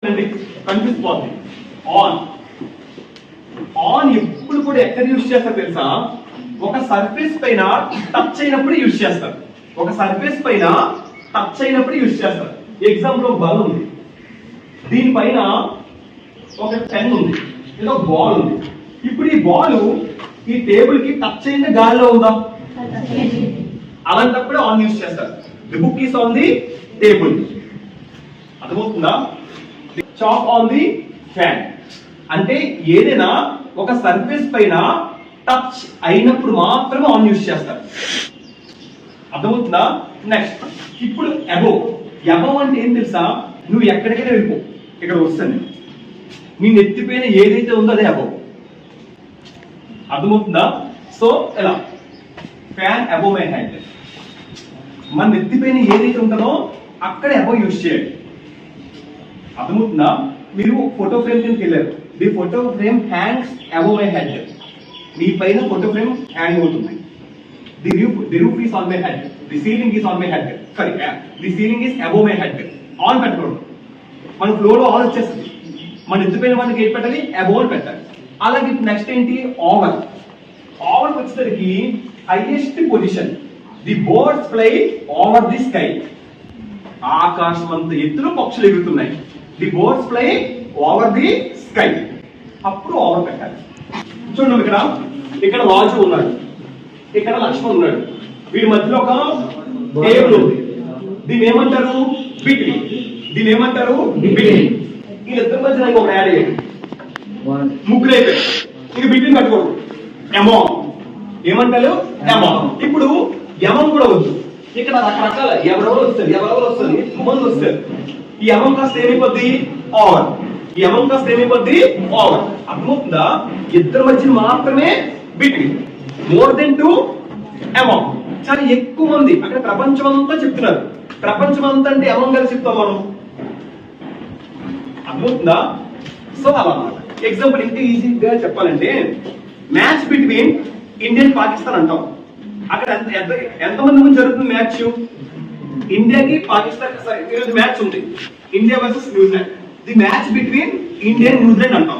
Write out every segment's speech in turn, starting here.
కనిపిస్తుంది on on ఎప్పుడు కూడా ఎక్కడ యూజ్ చేస్తారు తెలుసా? ఒక సర్ఫేస్ పైన టచ్ అయినప్పుడు యూజ్ చేస్తారు. ఒక సర్ఫేస్ పైన టచ్ అయినప్పుడు యూజ్ చేస్తారు. ఎగ్జాంపుల్ బల్ ఉంది, దీనిపైన ఒక పెన్ ఉంది, ఏదో బాల్ ఉంది. ఇప్పుడు ఈ బాల్ ఈ టేబుల్ కి టచ్ అయిన గాలిలో ఉందా? అలాంటప్పుడు ఆన్ యూజ్ చేస్తారు. The book is on the table. అర్థమవుతుందా? చాక్ ఆన్ ది ఫ్యాన్ అంటే ఏదైనా ఒక సర్ఫేస్ పైన టచ్ అయినప్పుడు మాత్రమే ఆన్ యూజ్ చేస్తారు. అర్థమవుతుందా? నెక్స్ట్ ఇప్పుడు అబోవ్. అబోవ్ అంటే ఏం తెలుసా? నువ్వు ఎక్కడికైనా వెళ్ళిపో, ఇక్కడ వస్తాను, నీ నెత్తిపైన ఏదైతే ఉందో అదే అబోవ్. అర్థమవుతుందా? సో ఎలా ఫ్యాన్ అబోవ్ మై హెడ్, మన నెత్తిపైన ఏదైతే ఉంటుందో అక్కడే అబోవ్ యూజ్ చేయండి. అర్థమవుతుందా? మీరు ఫోటో ఫ్రేమ్ కిందకి వెళ్ళారు, the photo frame hangs above my head. మీ పైన ఫోటో ఫ్రేమ్ హ్యాంగ్ అవుతుంది. The roof is on my head, the ceiling is on my head. Sorry, the ceiling is above my head. On పెట్టుకోండి, మన floor on వచ్చేస్తుంది. మన ఎత్తుపైన మనకి ఏం పెట్టాలి? అబోవ్ పెట్టాలి. అలాగే నెక్స్ట్ ఏంటి? ఓవర్. ఓవర్ వచ్చేసరికి highest position. The birds fly over the sky. ఆకాశం అంత ఎత్తులో పక్షులు ఎగురుతున్నాయి. The birds fly over the sky. అప్పుడు ఓవర్ పెట్టాలి. చూడండి, ఇక్కడ రాజు ఉన్నాడు, ఇక్కడ లక్ష్మణ్ ఉన్నాడు, వీడి మధ్యలో ఒక టేబుల్ ఉంది. దీన్ని ఏమంటారు? బిట్వీన్. దీన్ని ఏమంటారు? బిట్వీన్. వీళ్ళిద్దరి మధ్య ఒక యాడ్ అయ్యాడు, ముగ్గురు అయిపోయాడు. ఇక బిట్వీన్ కట్టుకోడు. అమౌంట్ ఏమంటారు? అమౌంట్. ఇప్పుడు అమౌంట్ కూడా వద్దు, ఇక్కడ రకరకాల ఎవరెవరు వస్తుంది, మంది వస్తారు. ఈ అమౌంట్ కాస్త ఏమైపోద్ది? ఓవర్. ఈ అమౌంట్ కాస్త ఏమైపోద్ది? ఓవర్. అర్థమవుతుందా? ఇద్దరి మధ్య మాత్రమే బిట్వీన్. More than 2 amount. చాలా ఎక్కువ మంది అక్కడ ప్రపంచం అంతా చెప్తున్నారు. ప్రపంచం అంతా అంటే అమౌంట్ కలిసి చెప్తాం మనం. అర్థమవుతుందా? సో అలా అన్నమాట. ఎగ్జాంపుల్ ఇంకా ఈజీగా చెప్పాలంటే మ్యాచ్ బిట్వీన్ ఇండియన్ పాకిస్తాన్ అంటాం. అక్కడ ఎంతమంది ముందు జరుగుతుంది మ్యాచ్? ఇండియాకి పాకిస్తాన్ ఈరోజు మ్యాచ్ ఉంది, India versus New Zealand. The match between India and New Zealand అంటాం.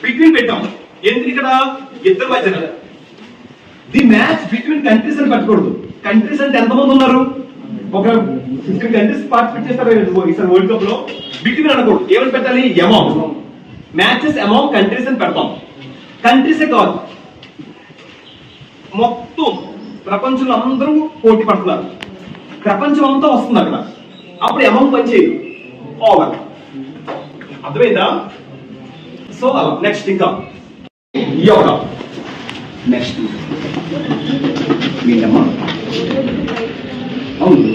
బిట్వీన్ పెట్టాం ఎందుకు? ఇక్కడ ఇద్దరు మధ్య. ది మ్యాచ్ బిట్వీన్ కంట్రీస్ అని పెట్టకూడదు. కంట్రీస్ అంటే ఎంతమంది ఉన్నారు? ఒక 50 కంట్రీస్ పార్టిసిపేట్ చేస్తారు ఈసారి వరల్డ్ కప్ లో. బిట్వీన్ అనకూడదు. ఏమని పెట్టాలి? అమౌంట్. మ్యాచెస్ అమౌంట్ కంట్రీస్ అని పెడతాం. కంట్రీసే కాదు, మొత్తం ప్రపంచంలో అందరూ పోటీ పడుతున్నారు, ప్రపంచం అంతా వస్తుంది అక్కడ. అప్పుడు అమౌంట్ పనిచేయదు, ఓవర్. అర్థమైందా? సో అలా. నెక్స్ట్ ఇంకా యోగా. నెక్స్ట్ ఏంటమ్మా? అవును,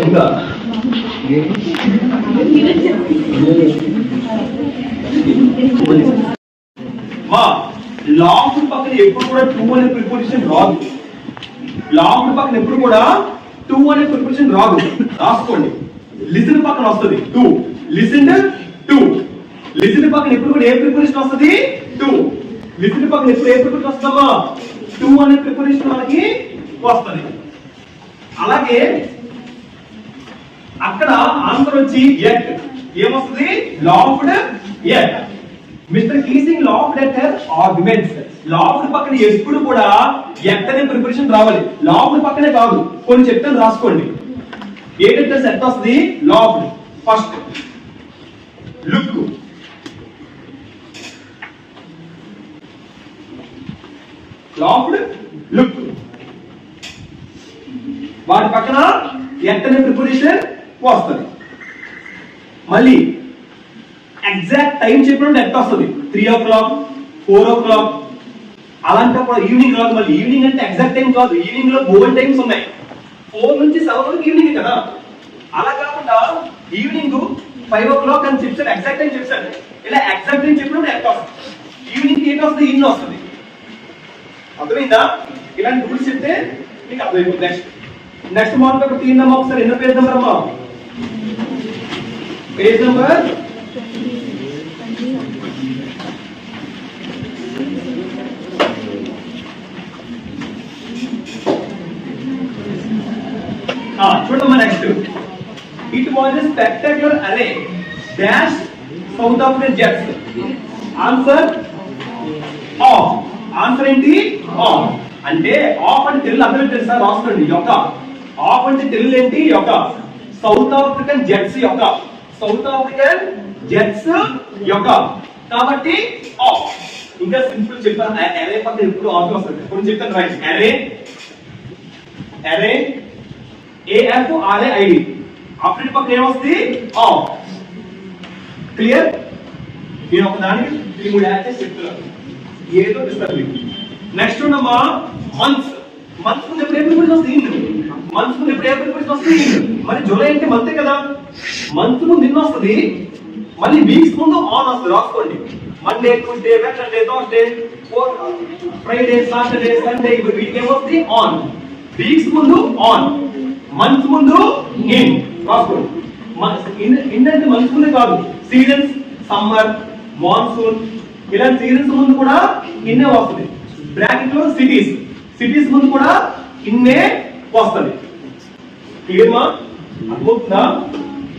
ఉందా? మా లాంగ్ పక్కన ఎప్పుడు కూడా 2 అనే ప్రిపోజిషన్ రాదు. లాంగ్ పక్కన ఎప్పుడు కూడా 2 అనే ప్రిపోజిషన్ రాదు. రాసుకోండి. లిసన్ పక్కన వస్తుంది 2. లిసన్ 2. లిసన్ పక్కన ఎప్పుడు కూడా ఏ ప్రిపోజిషన్ వస్తుంది? 2. లిసన్ పక్కన ఎప్పుడు ఏ ప్రిపోజిషన్ వస్తుందమ్మా? 2 అనే ప్రిపోజిషన్ మనకి వస్తుంది. అలాగే అక్కడ ఆన్సర్ వచ్చి ఎట్. ఏమొస్తుంది? Laughed at. Mister కీసింగ్ laughed at her arguments. Laughed పక్కన ఎప్పుడు కూడా ఎట్ అనే ప్రిపరేషన్ రావాలి. లాఫ్డ్ పక్కనే కాదు, కొన్ని చెప్తాను రాసుకోండి. ఏ లెటర్స్ ఎట్ వస్తుంది? Laughed. First look, laughed look. వాటి పక్కన ఎట్ అనే ప్రిపరేషన్ వస్తుంది. మళ్ళీ ఎగ్జాక్ట్ టైం చెప్పినప్పుడు ఎట్ వస్తుంది. 3 o'clock, 4 o'clock. అలాంటప్పుడు ఈవినింగ్ రాదు. మళ్ళీ ఈవినింగ్ అంటే ఎగ్జాక్ట్ టైం కాదు, ఈవినింగ్ లో బోల్డ్ టైమ్స్ ఉన్నాయి. 4 నుంచి 7 వరకు ఈవినింగ్ కదా. అలా కాకుండా ఈవినింగ్ 5 o'clock అని చెప్తాను, ఎగ్జాక్ట్ టైం చెప్తాను. ఇలా ఎగ్జాక్ట్ టైం చెప్పినప్పుడు ఎట్ వస్తుంది. ఈవినింగ్ ఏట్ వస్తుంది? ఈవినింగ్ వస్తుంది. అర్థమైందా? ఇలాంటి రూల్స్ చెప్తే మీకు అర్థమైపోతుంది. నెక్స్ట్ మోడల్ పేపర్ తీయందమ్మా ఒకసారి. ఎన్నో పేజ్ నెంబర్ అమ్మా? Page number 20. చూడమ్మా next. It was a spectacular అరే dash South African jets. Answer of. Answer ఏంటి? ఆఫ్. అంటే ఆఫ్ అంటే తెలుగు అర్థం తెలుసా? రాసుకోండి. యొక్క. ఆఫ్ అంటే తెలుగు ఏంటి? యొక్క. సౌత్ ఆఫ్రికన్ జెట్స్ యొక్క. సౌత్ ఆఫ్రికన్ జెట్స్ యొక్క. కాబట్టి ఆఫ్. ఇంకా సింపుల్ చెప్పాను. అరే పక్కన ఎప్పుడు ఆఫ్ వస్తుంది. ఇప్పుడు చెప్తాను రైట్. అరే అరే AFRAID. అప్పుడు పక్కన ఏమొస్తుంది? ఆఫ్. క్లియర్? నేను ఒక దానికి 3 యాడ్ చేసి చెప్తున్నాను. ఏదో ఇస్తారు మీకు. Next ఉన్నమా months. మంత్స్ ముందు ఎప్పుడు ఏప్రిల్ వస్తుంది? మంత్స్ ముందు ఎప్పుడు ఏప్రిల్ వస్తుంది? మరి జూలై అంటే మంతే కదా. మంత్ ముందు ఎన్ని వస్తుంది? మళ్ళీ వీక్స్ ముందు ఆన్ వస్తుంది. రాసుకోండి. Monday, Tuesday, Wednesday, Thursday, Friday, Saturday, Sunday. ఇప్పుడు వీక్ ఏమొస్తుంది? ఆన్. వీక్స్ ముందు ఆన్, మంత్స్ ముందు ఇన్. రాసుకోండి. ఇన్ అంటే మంత్స్ ముందు కాదు. సీజన్స్, సమ్మర్, మాన్సూన్ ఇలాంటి సీజన్స్ ముందు కూడా ఇన్నే వస్తుంది. బ్రాకెట్ లో సిటీస్. సిటీస్ ముందు కూడా ఇన్నే వస్తుంది. క్లియర్ మా? అర్థమవుతుందా?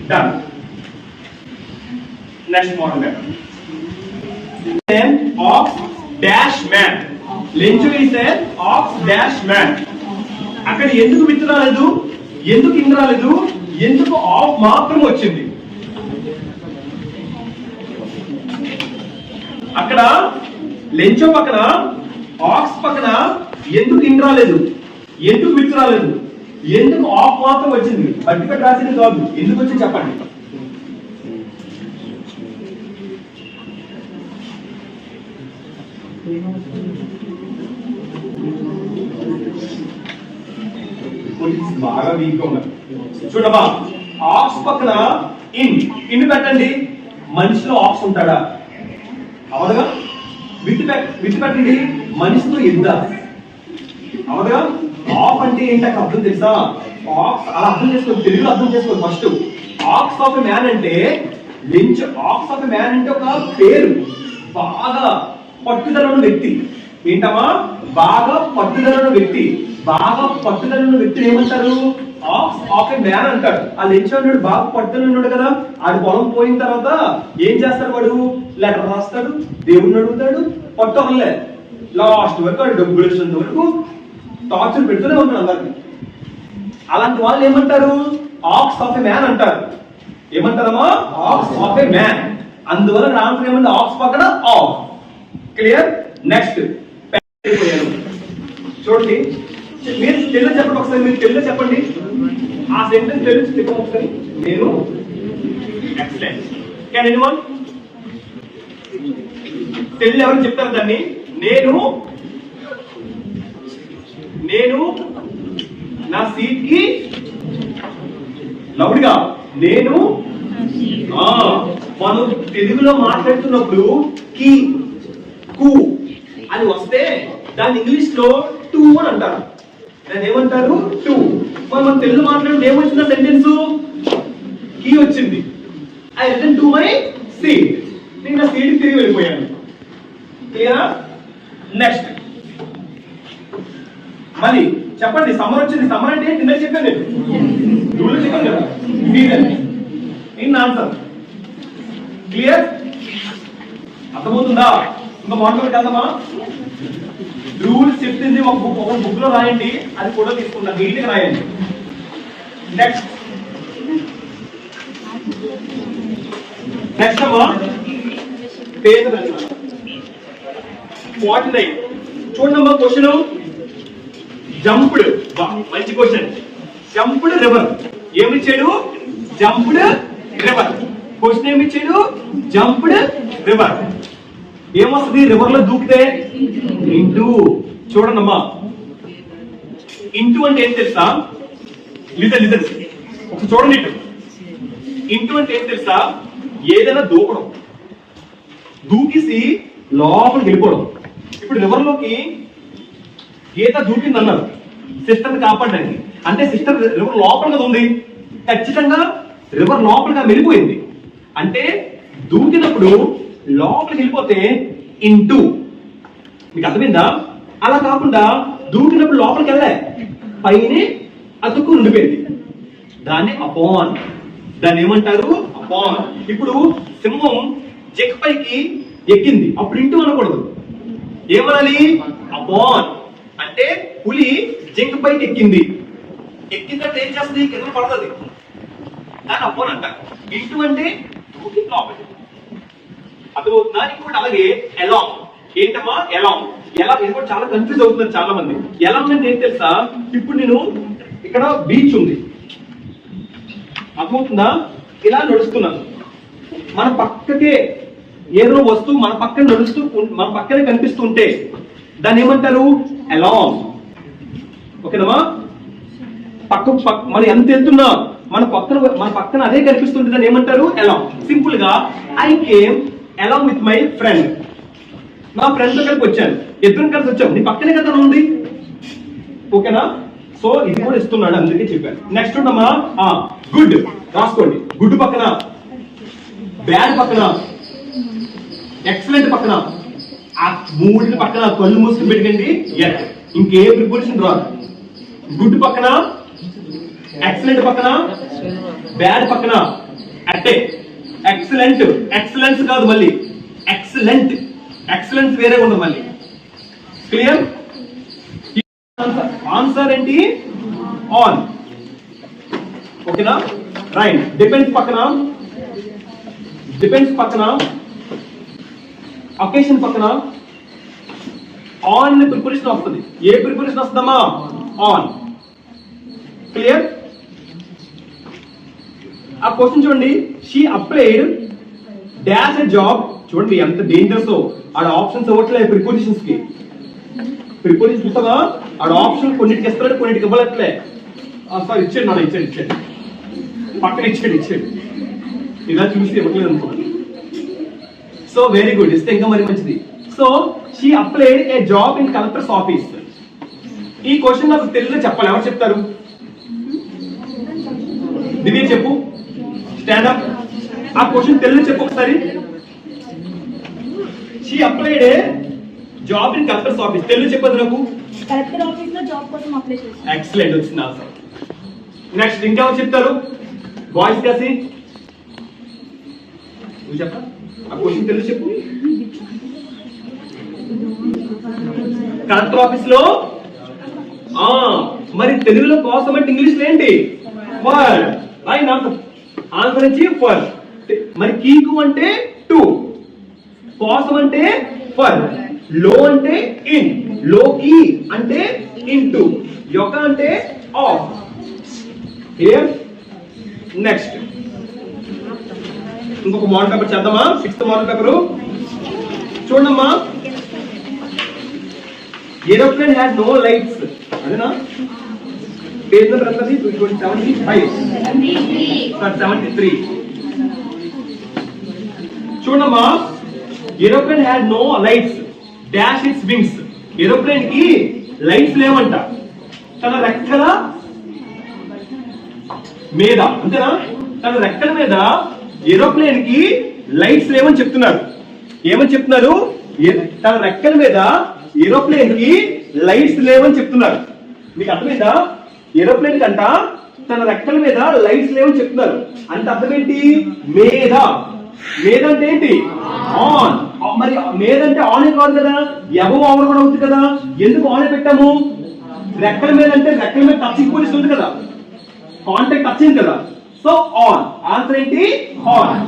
Done. Next model of dash man. Lynch is of dash man. అక్కడ ఎందుకు విత్ రాలేదు? ఎందుకు ఇన్ రాలేదు? ఎందుకు ఆఫ్ మాత్రం వచ్చింది? అక్కడ లెంచో పక్కన ఆక్స్ పక్కన ఎందుకు ఇన్ రాలేదు? ఎందుకు విత్ రాలేదు? ఎందుకు ఆఫ్ మాత్రం వచ్చింది? బట్టి పెట్టి రాసింది కాదు. ఎందుకు వచ్చింది చెప్పండి. బాగా వీక్ ఉన్నారు. చూడమ్మా, ఆక్స్ పక్కన ఇన్ పెట్టండి. మనిషిలో ఆక్స్ ఉంటాడా? అవదుగా. విత్ పెట్టండి. మనిషితో ఎద్దా? అవదుగా. ఆఫ్ అంటే ఏంటంటే అర్థం తెలుసా? ఆక్స్ అలా అర్థం చేసుకోండి. తెలుగులో అర్థం చేసుకోండి. First ox of a man అంటే lynch. Ox of a man అంటే ఒక పేరు. బాగా పట్టుదల ఉన్న వ్యక్తి. ఏంటమ్మా? బాగా పట్టుదల ఉన్న వ్యక్తి. బాగా పట్టుదల ఉన్న వ్యక్తిని ఏమంటారు? ఆక్స్ ఆఫ్ ఎ మ్యాన్ అంటారు. ఆ లెంచ్ అన్నాడు బాగా పట్టుదల ఉన్నాడు కదా. ఆడు పొలం పోయిన తర్వాత ఏం చేస్తాడు? వాడు లెటర్ రాస్తాడు, దేవుడిని అడుగుతాడు, పట్టుకోలే లాస్ట్ వరకు ఆడు డబ్బులు వచ్చినంత వరకు టార్చర్ పెడుతూనే ఉంటాడు అందరికి. అలాంటి వాళ్ళు ఏమంటారు? ఆక్స్ ఆఫ్ ఎ మ్యాన్ అంటారు. ఏమంటారమ్మా? Ox of a man. అందువల్ల ఆన్సర్ ఏమంటే ఆక్స్ పక్కన ఆఫ్. క్లియర్? నెక్స్ట్ చూడండి. మీరు తెలుగు చెప్పండి ఒకసారి. మీరు తెలుగు చెప్పండి. ఆ సెంటెన్స్ తెలుగు చెప్పండి ఒకసారి. నేను ఎక్సలెంట్. Can anyone? తెలుగు ఎవరు చెప్తారు దాన్ని? నేను నా సీట్ కి లౌడ్గా నేను. మనం తెలుగులో మాట్లాడుతున్నప్పుడు కి కు అని వస్తే దాన్ని ఇంగ్లీష్ లో టూ అని అంటారు. దాన్ని ఏమంటారు? టూ. మనం తెలుగు మాట్లాడితే ఏమొచ్చిందా సెంటెన్స్? కీ వచ్చింది. I return to my seat. నేను నా సీట్ తిరిగి వెళ్ళిపోయాను. క్లియరా? నెక్స్ట్ మళ్ళీ చెప్పండి. సమ్మర్ వచ్చింది. సమ్మర్ అంటే కింద చెప్పాను నేను. రూల్ చెప్పాను కదా. Season in answer. క్లియర్? అర్థమవుతుందా? ఇంకా మాట్లాడుకు వెళ్దామా? రూల్స్ చెప్తుంది ఒక బుక్ లో రాయండి. అది కూడా తీసుకుంటా. నీట్ గా రాయండి. నెక్స్ట్ అమ్మా పేద 49. చూడమ్మా క్వశ్చన్. జంప్డ్. మంచి క్వశ్చన్. Jumped river. ఏమిచ్చాడు? Jumped river. క్వశ్చన్ ఏమిచ్చాడు? Jumped river. ఏమొస్తుంది? రివర్ లో దూకితే ఇంటూ. చూడండమ్మా, ఇంటూ అంటే ఏం తెలుసా? లిజన్ ఒకసారి చూడండి. ఇంటూ అంటే ఏం తెలుసా? ఏదైనా దూకడం, దూకిసి లోపలికి వెళ్ళిపోవడం. ఇప్పుడు రివర్ లోకి గీత దూకింది అన్నారు సిస్టర్ కాపాడడానికి. అంటే సిస్టర్ రివర్ లోపలిగా ఉంది. ఖచ్చితంగా రివర్ లోపలిగా వెళ్ళిపోయింది. అంటే దూకినప్పుడు లోపలికి వెళ్ళిపోతే ఇంటూ. మీకు అర్థమైందా? అలా కాకుండా దూకినప్పుడు లోపలికి వెళ్ళే పైన అతుక్కు ఉండిపోయింది. దాన్ని అపాన్. దాన్ని ఏమంటారు? అపాన్. ఇప్పుడు సింహం జెక్ పైకి ఎక్కింది, అప్పుడు ఇంటూ అనకూడదు, ఏమనాలి? అపాన్. అంటే పులి జింక పైకి ఎక్కింది, ఎక్కిందంటే ఏం చేస్తుంది? కింద పడుతుంది, దాన్ని అపాన్ అంటారు. ఇంటూ అంటే లోపలికి. అర్థమవుతుందా? ఇంకోటి అలాగే ఎలాంగ్. ఏంటమ్మా ఎలాంగ్? ఎలా? ఇది కూడా చాలా కన్ఫ్యూజ్ అవుతున్నారు చాలా మంది. ఎలాంగ్ అంటే ఏం తెలుసా? ఇప్పుడు నేను ఇక్కడ బీచ్ ఉంది, అర్థమవుతుందా? ఇలా నడుస్తున్నాను, మన పక్కకే ఏదో వస్తువు మన పక్కన నడుస్తూ మన పక్కనే కనిపిస్తుంటే దాన్ని ఏమంటారు? అలాంగ్. ఓకేనమ్మా? మనం ఎంత వెళ్తున్నా మన పక్కన అదే కనిపిస్తుంటే దాన్ని ఏమంటారు? అలాంగ్. సింపుల్ గా I came along with my friend. నా ఫ్రెండ్ తో కలిపి వచ్చాను, ఇద్దరం కలిసి వచ్చాం, నీ పక్కనే కదా ఉంది. ఓకేనా? సో ఇది కూడా ఇస్తున్నాడు, అందుకే చెప్పాను. నెక్స్ట్ ఉండమ్మా గుడ్. రాసుకోండి. గుడ్ పక్కన, బ్యాడ్ పక్కన, ఎక్సలెంట్ పక్కన, ఆ మూడింటి పక్కన కళ్ళు మూసుకుని పెట్టుకండి. ఇంకే ప్రిపోజిషన్ రాదు. గుడ్ పక్కన, ఎక్సలెంట్ పక్కన, బ్యాడ్ పక్కన అట్టే. ఎక్సలెంట్, ఎక్సలెన్స్ కాదు మళ్ళీ, ఎక్సలెంట్. ఎక్సలెన్స్ వేరే ఉండదు మళ్ళీ. క్లియర్? ఆన్సర్ ఏంటి? ఆన్. ఓకేనా? రైట్. డిపెండ్స్ పక్కన, డిపెండ్స్ పక్కన, అకేషన్ పక్కన ఆన్ ప్రిపరేషన్ వస్తుంది. ఏ ప్రిపరేషన్ వస్తుందమ్మా? ఆన్. క్లియర్? ఆ క్వశ్చన్ చూడండి. She applied dash a job. చూడండి ఎంత డేంజర్స్. ఆడ ఆప్షన్స్ ఇవ్వట్లేదు ప్రిపోజిషన్స్ కి. ప్రిపోజిషన్ చూస్తావా? ఆడ ఆప్షన్ కొన్నిటికి ఇస్తాడు, కొన్నిటికి ఇవ్వట్లే. సారీ ఇచ్చాడు నాన్న, ఇచ్చాడు పక్కన ఇచ్చాడు. ఇలా చూసి ఇవ్వట్లేదు అనుకో. సో వెరీ గుడ్, ఇస్తే ఇంకా మరి మంచిది. So she applied A job in collector's office. ఈ క్వశ్చన్ నాకు తెలుగులో చెప్పాలి. ఎవరు చెప్తారు? దివ్య చెప్పు. Stand up. ఆ క్వశ్చన్ తెలుగులో చెప్పు ఒకసారి. She applied A job in collector's office. Telugu చెప్పదు నాకు. కలెక్టర్ ఆఫీస్ లో జాబ్ కోసం అప్లై చేశాను. ఎక్సలెంట్, వచ్చింది ఆన్సర్. నెక్స్ట్ ఇంకెవరు చెప్తారు? బాయ్స్ కాసి నువ్వు చెప్పా. ఆ క్వశ్చన్ తెలుగు చెప్పు. కలెక్టర్ ఆఫీస్ లో మరి తెలుగులో కోసం అంటే ఇంగ్లీష్ లో ఏంటి? ఫర్. ఆన్సర్ వచ్చి ఫర్. మరి కీకు అంటే టు, కోసం అంటే ఫర్, లో అంటే ఇన్, లోకి అంటే ఇంటూ, యొక్క అంటే ఆఫ్. క్లియర్? నెక్స్ట్ ఇంకొక మోడల్ పేపర్ చేద్దామా? 6th మోడల్ పేపర్ చూడమ్మా. Aeroplane had no lights. అదేనా? పేజ్ నెంబర్ ఎంత? 75. 73. చూడమ్మా. Aeroplane had no lights dash its wings. Aeroplane కి లైట్స్ లేవంట తన రెక్కల మీద. అంతేనా? తన రెక్కల మీద ఏరోప్లేన్ కి లైట్స్ లేవని చెప్తున్నారు. ఏమని చెప్తున్నారు? తన రెక్కల మీద ఏరోప్లేన్ కి లైట్స్ లేవని చెప్తున్నారు. మీకు అర్థమైందా? ఏరోప్లేన్ కంట తన రెక్కల మీద లైట్స్ లేవని చెప్తున్నారు. అంటే అర్థం ఏంటి? మీద. మీద అంటే ఏంటి? ఆన్. మరి మీద అంటే ఆన్ కాదు కదా, అబవ్ ఓవర్ కూడా అవుతుంది కదా. ఎందుకు ఆన్ పెట్టాము? రెక్కల మీద అంటే రెక్కల మీద టచింగ్ పొజిషన్ ఉంది కదా, కాంటాక్ట్ టచింగ్ కదా. So on. ఆన్సర్ ఏంటి? ఆన్.